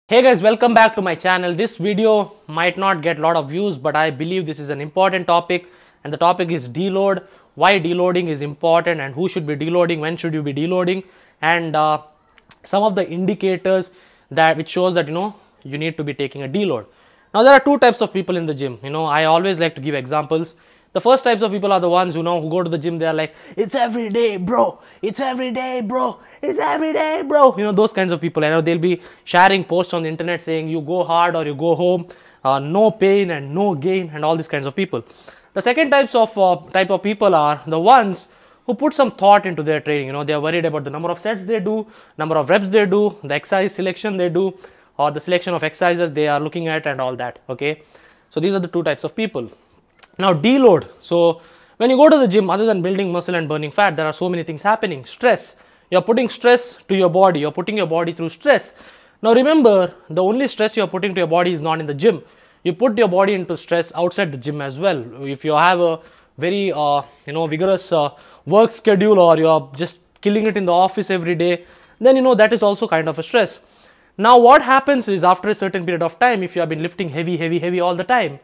Hey guys, welcome back to my channel. This video might not get a lot of views, but I believe this is an important topic, and the topic is deload, why deloading is important and who should be deloading, when should you be deloading, and some of the indicators that which shows that you need to be taking a deload. Now there are two types of people in the gym. I always like to give examples. The first types of people are the ones who go to the gym. They are like, it's every day, bro. It's every day, bro. It's every day, bro. Those kinds of people. They'll be sharing posts on the internet saying you go hard or you go home, no pain and no gain, and all these kinds of people. The second type of people are the ones who put some thought into their training. They are worried about the number of sets they do, number of reps they do, the exercise selection they do, or the selection of exercises they are looking at, and all that. Okay, so these are the two types of people. Now deload. So when you go to the gym, other than building muscle and burning fat, there are so many things happening. Stress. You're putting stress to your body. You're putting your body through stress. Now remember, the only stress you're putting to your body is not in the gym. You put your body into stress outside the gym as well. If you have a very vigorous work schedule, or you're just killing it in the office every day, then that is also kind of a stress. Now what happens is, after a certain period of time, if you have been lifting heavy all the time,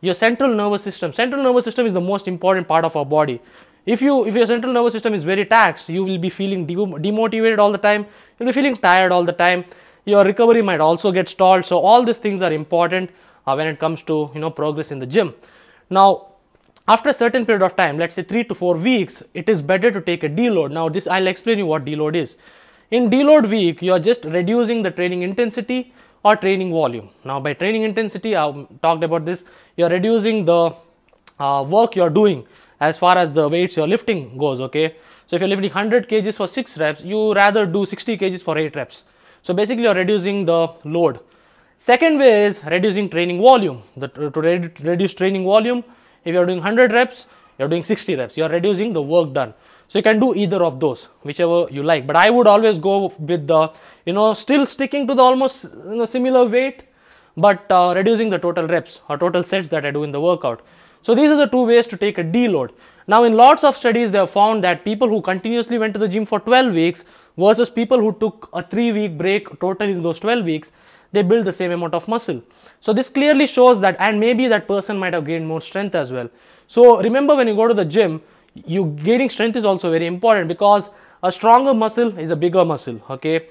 your central nervous system is the most important part of our body. If your central nervous system is very taxed, you will be feeling demotivated all the time. You'll be feeling tired all the time. Your recovery might also get stalled. So all these things are important when it comes to progress in the gym. Now after a certain period of time, let's say 3 to 4 weeks, it is better to take a deload. Now I'll explain you what deload is. In deload week, you are just reducing the training intensity or training volume. Now by training intensity, I've talked about this, you're reducing the work you're doing as far as the weights you're lifting goes. Okay, so if you're lifting 100 kgs for 6 reps, you rather do 60 kgs for 8 reps. So basically you're reducing the load. Second way is reducing training volume. To reduce training volume, if you're doing 100 reps, you're doing 60 reps, you're reducing the work done. So you can do either of those, whichever you like. But I would always go with the, still sticking to the almost similar weight, but reducing the total reps or total sets that I do in the workout. So these are the two ways to take a deload. Now in lots of studies, they have found that people who continuously went to the gym for 12 weeks versus people who took a 3-week break total in those 12 weeks, they build the same amount of muscle. So this clearly shows that, and maybe that person might have gained more strength as well. So remember, when you go to the gym, gaining strength is also very important, because a stronger muscle is a bigger muscle. Okay,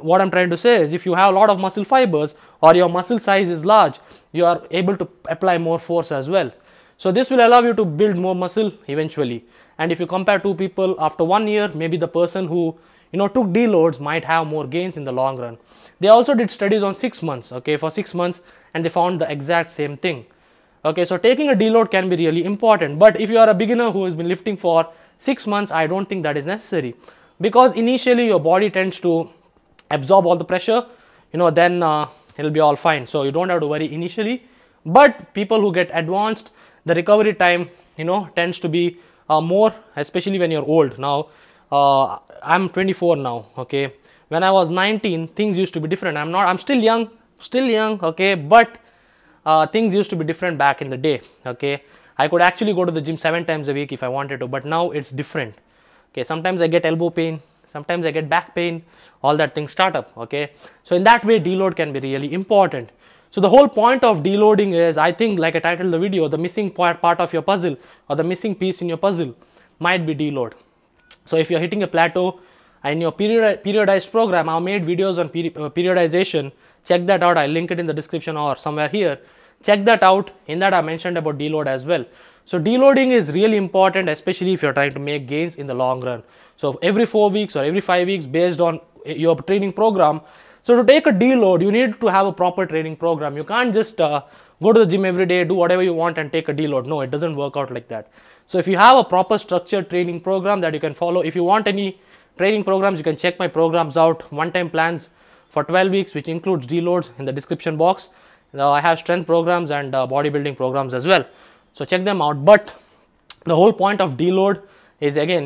what I'm trying to say is, if you have a lot of muscle fibers or your muscle size is large, you are able to apply more force as well. So this will allow you to build more muscle eventually. And if you compare two people after 1 year, maybe the person who took deloads might have more gains in the long run. They also did studies on 6 months, okay, for 6 months, and they found the exact same thing. Okay, so taking a deload can be really important, but if you are a beginner who has been lifting for 6 months, I don't think that is necessary, because initially your body tends to absorb all the pressure, then it'll be all fine. So you don't have to worry initially. But people who get advanced, the recovery time tends to be more, especially when you're old. Now I'm 24 now. Okay, when I was 19, things used to be different. I'm still young, okay, but things used to be different back in the day. Okay, I could actually go to the gym 7 times a week if I wanted to, but now it's different. Okay, sometimes I get elbow pain, sometimes I get back pain, all that things start up. Okay, so in that way, deload can be really important. So the whole point of deloading is, I think, like I titled the video, the missing part of your puzzle, or the missing piece in your puzzle might be deload. So if you're hitting a plateau in your periodized program, I've made videos on periodization. Check that out. I'll link it in the description or somewhere here. Check that out. In that, I mentioned about deload as well. So deloading is really important, especially if you're trying to make gains in the long run. So every 4 weeks or every 5 weeks, based on your training program. So to take a deload, you need to have a proper training program. You can't just go to the gym every day, do whatever you want and take a deload. No, it doesn't work out like that. So if you have a proper structured training program that you can follow, if you want any training programs, you can check my programs out, one-time plans for 12 weeks, which includes deloads, in the description box. Now I have strength programs and bodybuilding programs as well. So check them out. But the whole point of deload is, again,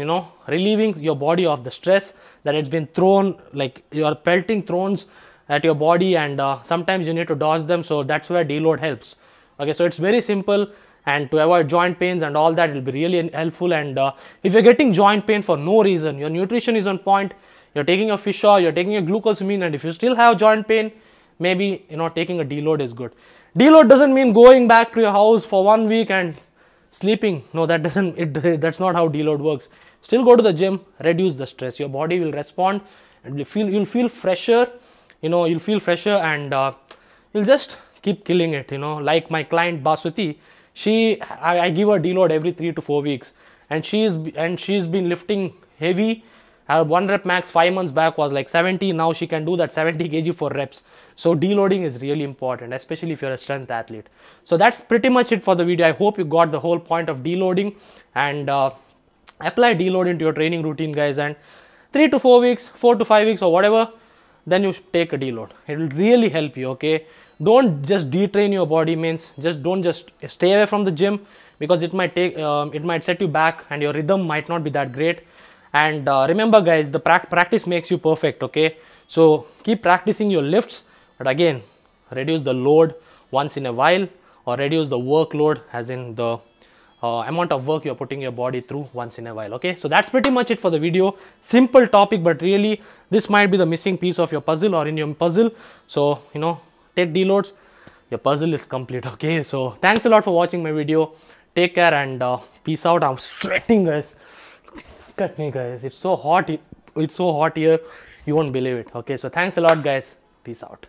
relieving your body of the stress that it's been thrown, like you are pelting thrones at your body, and sometimes you need to dodge them. So that's where deload helps. Okay, so it's very simple, and to avoid joint pains and all that, it will be really helpful. And if you're getting joint pain for no reason, your nutrition is on point, you're taking a fish oil, you're taking a glucosamine, and if you still have joint pain, maybe, you know, taking a deload is good. Deload doesn't mean going back to your house for 1 week and sleeping. No, that doesn't, that's not how deload works. Still go to the gym, reduce the stress. Your body will respond and you'll feel fresher, you know, you'll feel fresher, and you'll just keep killing it, you know. Like my client Baswati, I give her deload every 3 to 4 weeks, and she's been lifting heavy. Her 1 rep max 5 months back was like 70. Now she can do that 70 kg for reps. So deloading is really important, especially if you're a strength athlete. So that's pretty much it for the video. I hope you got the whole point of deloading, and apply deload into your training routine, guys. And 3 to 4 weeks, 4 to 5 weeks or whatever, then you take a deload. It will really help you, okay? Don't just detrain your body, means don't just stay away from the gym, because it might set you back and your rhythm might not be that great. And remember, guys, the practice makes you perfect, okay? So keep practicing your lifts, but again, reduce the load once in a while, or reduce the workload, as in the amount of work you're putting your body through once in a while, okay? So that's pretty much it for the video. Simple topic, but really this might be the missing piece of your puzzle, or in your puzzle. So, you know, take deloads, your puzzle is complete, okay? So thanks a lot for watching my video. Take care and peace out. I'm sweating, guys. Look at me, guys. It's so hot. It's so hot here. You won't believe it, okay? So thanks a lot, guys. Peace out.